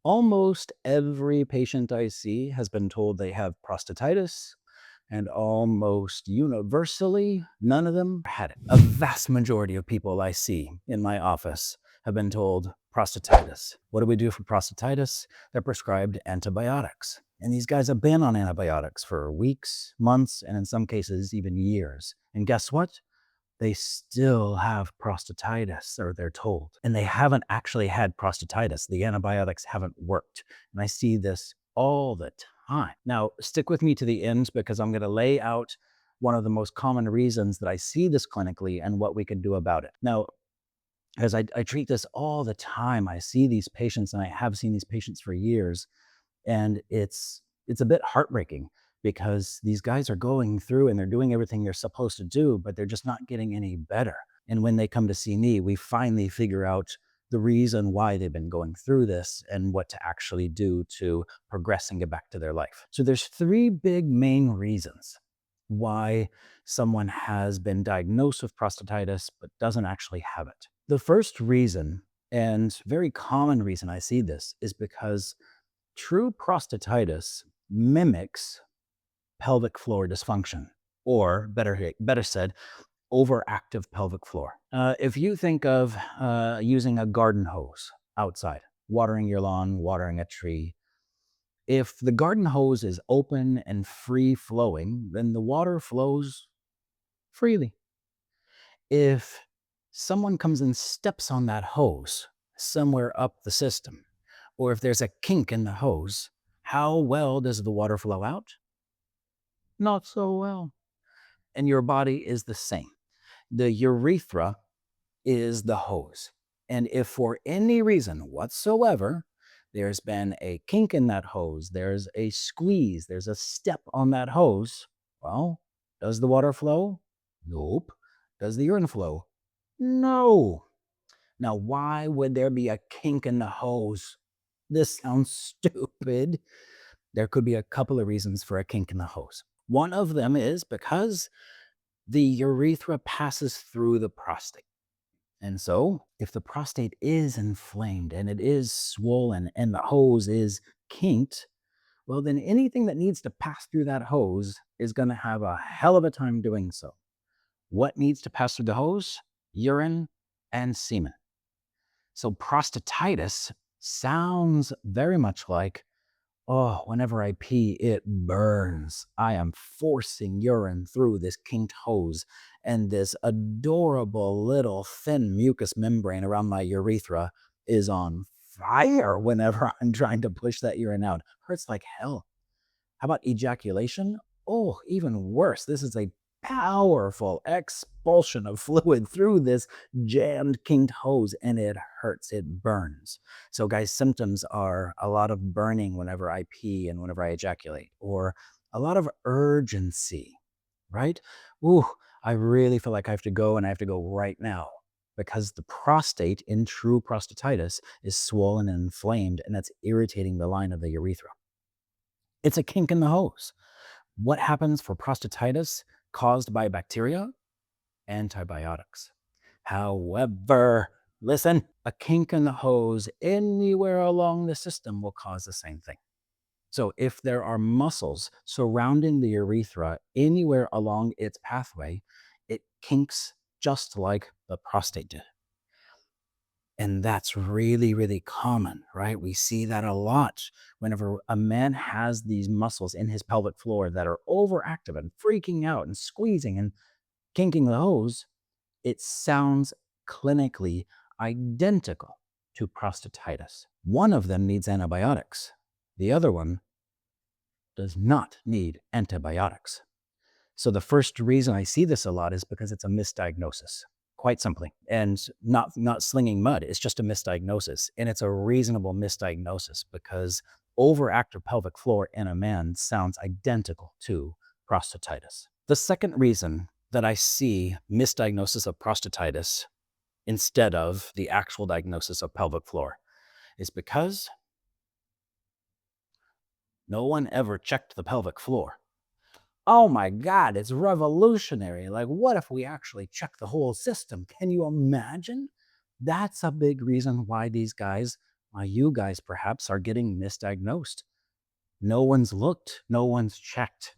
Almost every patient I see has been told they have prostatitis, and almost universally, none of them had it. A vast majority of people I see in my office have been told prostatitis. What do we do for prostatitis? They're prescribed antibiotics. And these guys have been on antibiotics for weeks, months, and in some cases, even years. And guess what? They still have prostatitis, or they're told. And they haven't actually had prostatitis. The antibiotics haven't worked. And I see this all the time. Now, stick with me to the end because I'm going to lay out one of the most common reasons that I see this clinically and what we can do about it. Now, as I treat this all the time, I see these patients and I have seen these patients for years. And it's a bit heartbreaking because these guys are going through and they're doing everything they're supposed to do, but they're just not getting any better. And when they come to see me, we finally figure out the reason why they've been going through this and what to actually do to progress and get back to their life. So there's three big main reasons why someone has been diagnosed with prostatitis but doesn't actually have it. The first reason, and very common reason I see this, is because true prostatitis mimics pelvic floor dysfunction, or better said, overactive pelvic floor. If you think of using a garden hose outside, watering your lawn, watering a tree, if the garden hose is open and free flowing, then the water flows freely. If someone comes and steps on that hose somewhere up the system, or if there's a kink in the hose, how well does the water flow out? Not so well. And your body is the same. The urethra is the hose. And if for any reason whatsoever, there's been a kink in that hose, there's a squeeze, there's a step on that hose, well, does the water flow? Nope. Does the urine flow? No. Now, why would there be a kink in the hose? This sounds stupid. There could be a couple of reasons for a kink in the hose. One of them is because the urethra passes through the prostate. And so, if the prostate is inflamed and it is swollen and the hose is kinked, well, then anything that needs to pass through that hose is going to have a hell of a time doing so. What needs to pass through the hose? Urine and semen. So, prostatitis sounds very much like, oh, whenever I pee, it burns. I am forcing urine through this kinked hose, and this adorable little thin mucous membrane around my urethra is on fire whenever I'm trying to push that urine out. Hurts like hell. How about ejaculation? Oh, even worse. This is a powerful expulsion of fluid through this jammed kinked hose, and it hurts. It burns. So, guys, symptoms are a lot of burning whenever I pee and whenever I ejaculate, or a lot of urgency, right? Ooh, I really feel like I have to go and I have to go right now because the prostate in true prostatitis is swollen and inflamed, and that's irritating the line of the urethra. It's a kink in the hose. What happens for prostatitis caused by bacteria? Antibiotics. However, listen, a kink in the hose anywhere along the system will cause the same thing. So if there are muscles surrounding the urethra anywhere along its pathway, it kinks just like the prostate did. And that's really, really common, right? We see that a lot whenever a man has these muscles in his pelvic floor that are overactive and freaking out and squeezing and kinking the hose. It sounds clinically identical to prostatitis. One of them needs antibiotics. The other one does not need antibiotics. So the first reason I see this a lot is because it's a misdiagnosis, quite simply, and not slinging mud. It's just a misdiagnosis, and it's a reasonable misdiagnosis because overactive pelvic floor in a man sounds identical to prostatitis. The second reason that I see misdiagnosis of prostatitis instead of the actual diagnosis of pelvic floor is because no one ever checked the pelvic floor. Oh my God, it's revolutionary. Like, what if we actually check the whole system? Can you imagine? That's a big reason why these guys You guys perhaps are getting misdiagnosed. No one's looked, no one's checked.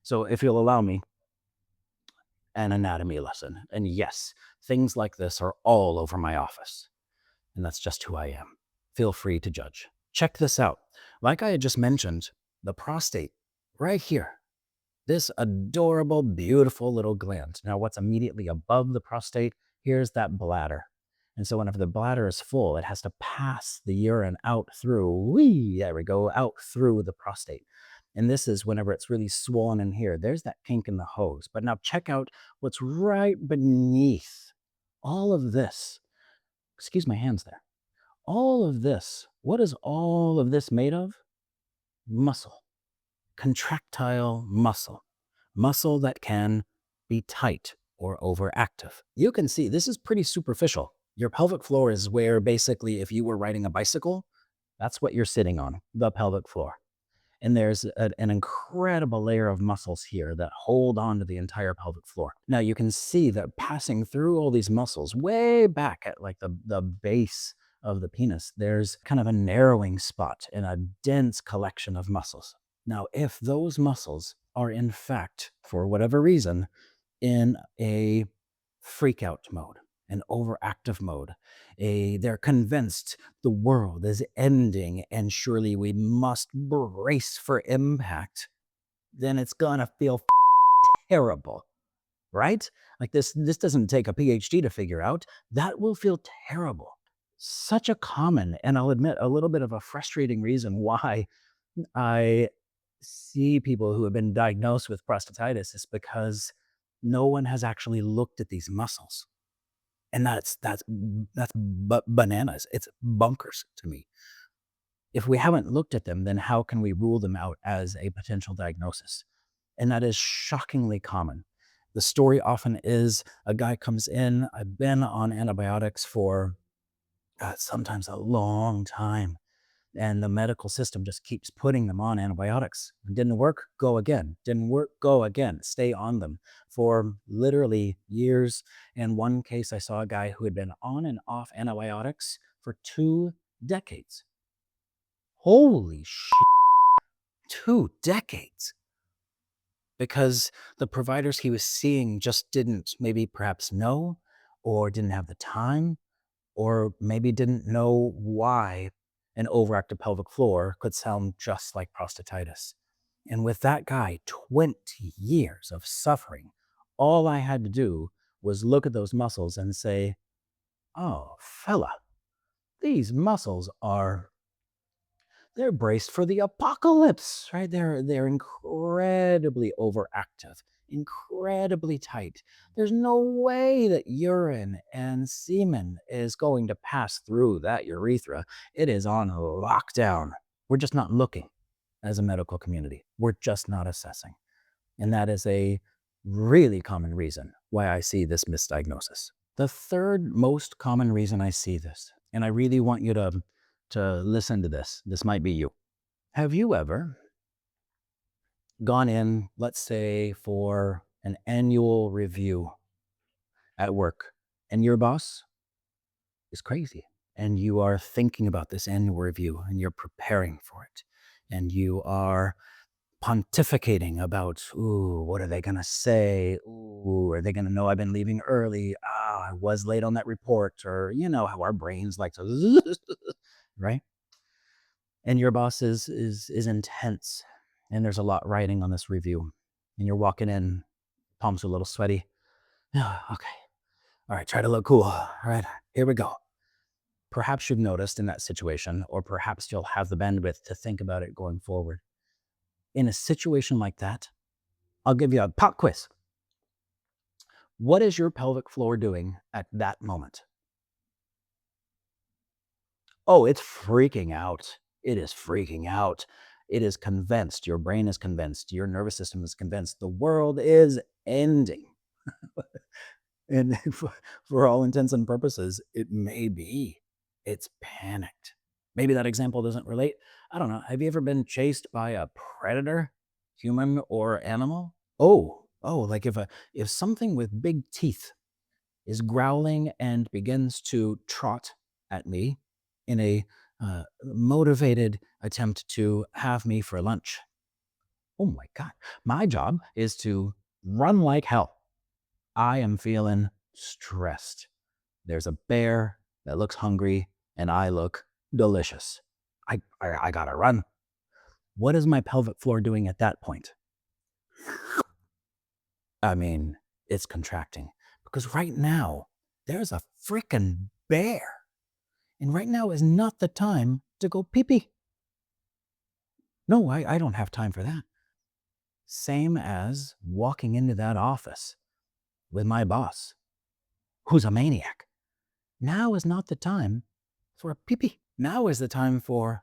So if you'll allow me, an anatomy lesson. And yes, things like this are all over my office. And that's just who I am. Feel free to judge. Check this out. Like I had just mentioned, the prostate, right here, this adorable, beautiful little gland. Now, what's immediately above the prostate? Here's that bladder. And so whenever the bladder is full, it has to pass the urine out through, there we go, out through the prostate. And this is whenever it's really swollen in here. There's that kink in the hose. But now check out what's right beneath all of this. Excuse my hands there. All of this, what is all of this made of? Muscle, contractile muscle, muscle that can be tight or overactive. You can see this is pretty superficial. Your pelvic floor is where basically if you were riding a bicycle, that's what you're sitting on, the pelvic floor. And there's an incredible layer of muscles here that hold on to the entire pelvic floor. Now you can see that passing through all these muscles way back at like the base of the penis, there's kind of a narrowing spot and a dense collection of muscles. Now, if those muscles are in fact, for whatever reason, in a freak out mode, an overactive mode, they're convinced the world is ending and surely we must brace for impact, then it's gonna feel terrible, right? Like this doesn't take a PhD to figure out. That will feel terrible. Such a common, and I'll admit, a little bit of a frustrating reason why I see people who have been diagnosed with prostatitis is because no one has actually looked at these muscles. And that's bananas. It's bonkers to me. If we haven't looked at them, then how can we rule them out as a potential diagnosis? And that is shockingly common. The story often is a guy comes in, I've been on antibiotics for sometimes a long time. And the medical system just keeps putting them on antibiotics. Didn't work, go again. Didn't work, go again. Stay on them for literally years. In one case, I saw a guy who had been on and off antibiotics for 2 decades. Holy shit, 2 decades. Because the providers he was seeing just didn't maybe perhaps know or didn't have the time or maybe didn't know why an overactive pelvic floor could sound just like prostatitis. And with that guy, 20 years of suffering, all I had to do was look at those muscles and say, oh, fella, these muscles they're braced for the apocalypse, right? They're incredibly overactive, incredibly tight. There's no way that urine and semen is going to pass through that urethra. It is on lockdown. We're just not looking as a medical community. We're just not assessing. And that is a really common reason why I see this misdiagnosis. The third most common reason I see this, and I really want you to listen to this. This might be you. Have you ever gone in, let's say, for an annual review at work, and your boss is crazy, and you are thinking about this annual review, and you're preparing for it, and you are pontificating about, ooh, what are they going to say? Ooh, are they going to know I've been leaving early? Ah, I was late on that report, or you know how our brains like to, right? And your boss is intense, and there's a lot riding on this review, and you're walking in, palms are a little sweaty. "Ah, okay, all right, try to look cool. All right, here we go." Perhaps you've noticed in that situation, or perhaps you'll have the bandwidth to think about it going forward. In a situation like that, I'll give you a pop quiz. What is your pelvic floor doing at that moment? Oh, it's freaking out. It is freaking out. It is convinced. Your brain is convinced. Your nervous system is convinced. The world is ending. And for all intents and purposes, it may be. It's panicked. Maybe that example doesn't relate. I don't know. Have you ever been chased by a predator, human or animal? Like if something with big teeth is growling and begins to trot at me in a motivated attempt to have me for lunch. Oh my God. My job is to run like hell. I am feeling stressed. There's a bear that looks hungry and I look delicious. I gotta run. What is my pelvic floor doing at that point? I mean, it's contracting because right now there's a freaking bear. And right now is not the time to go pee pee. No, I don't have time for that. Same as walking into that office with my boss, who's a maniac. Now is not the time for a pee pee. Now is the time for,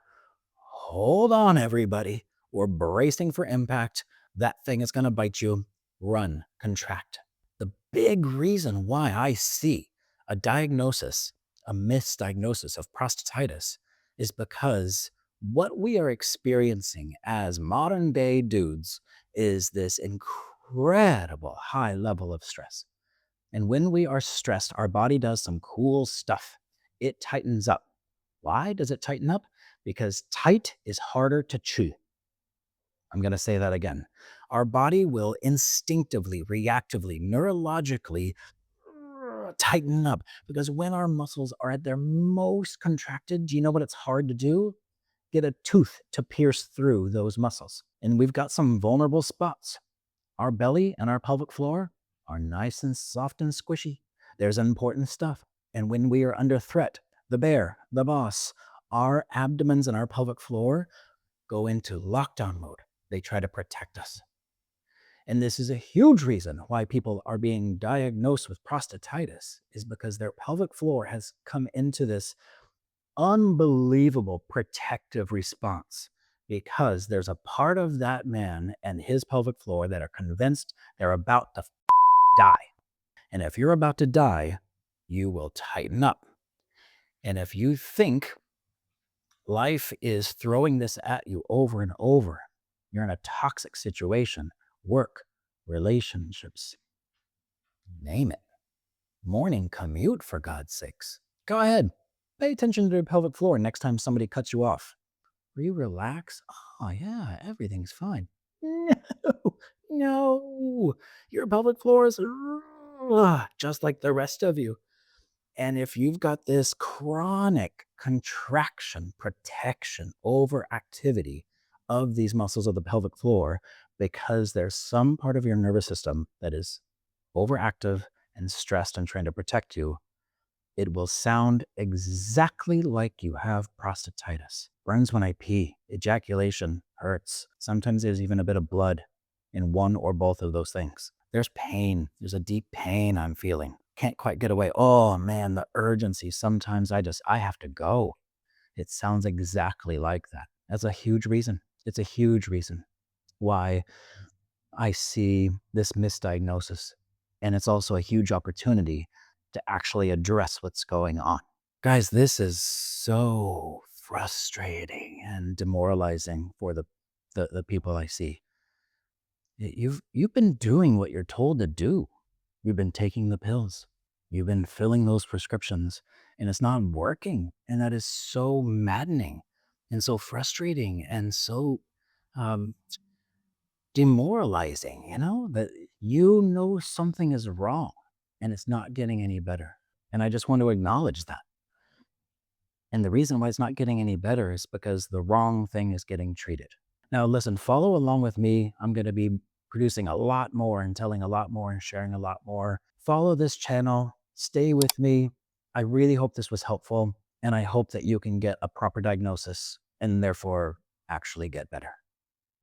hold on, everybody. We're bracing for impact. That thing is going to bite you. Run, contract. The big reason why I see a diagnosis, a misdiagnosis of prostatitis, is because what we are experiencing as modern day dudes is this incredible high level of stress. And when we are stressed, our body does some cool stuff. It tightens up. Why does it tighten up? Because tight is harder to chew. I'm going to say that again. Our body will instinctively, reactively, neurologically tighten up because when our muscles are at their most contracted, do you know what it's hard to do? Get a tooth to pierce through those muscles. And we've got some vulnerable spots. Our belly and our pelvic floor are nice and soft and squishy. There's important stuff. And when we are under threat, the bear, the boss, our abdomens and our pelvic floor go into lockdown mode. They try to protect us. And this is a huge reason why people are being diagnosed with prostatitis, is because their pelvic floor has come into this unbelievable protective response because there's a part of that man and his pelvic floor that are convinced they're about to die. And if you're about to die, you will tighten up. And if you think life is throwing this at you over and over, you're in a toxic situation, work, relationships, name it. Morning commute, for God's sakes. Go ahead. Pay attention to your pelvic floor next time somebody cuts you off. Will you relax? Oh, yeah, everything's fine. No, no. Your pelvic floor is just like the rest of you. And if you've got this chronic contraction, protection, overactivity of these muscles of the pelvic floor, because there's some part of your nervous system that is overactive and stressed and trying to protect you, it will sound exactly like you have prostatitis. Burns when I pee, ejaculation hurts. Sometimes there's even a bit of blood in one or both of those things. There's pain. There's a deep pain I'm feeling. Can't quite get away. Oh man, the urgency. Sometimes I have to go. It sounds exactly like that. That's a huge reason. It's a huge reason why I see this misdiagnosis. And it's also a huge opportunity to actually address what's going on. Guys, this is so frustrating and demoralizing for the people I see. You've been doing what you're told to do. You've been taking the pills. You've been filling those prescriptions and it's not working. And that is so maddening and so frustrating and so um, demoralizing, that you know something is wrong and it's not getting any better. And I just want to acknowledge that. And the reason why it's not getting any better is because the wrong thing is getting treated. Now, listen, follow along with me. I'm going to be producing a lot more and telling a lot more and sharing a lot more. Follow this channel. Stay with me. I really hope this was helpful. And I hope that you can get a proper diagnosis and therefore actually get better.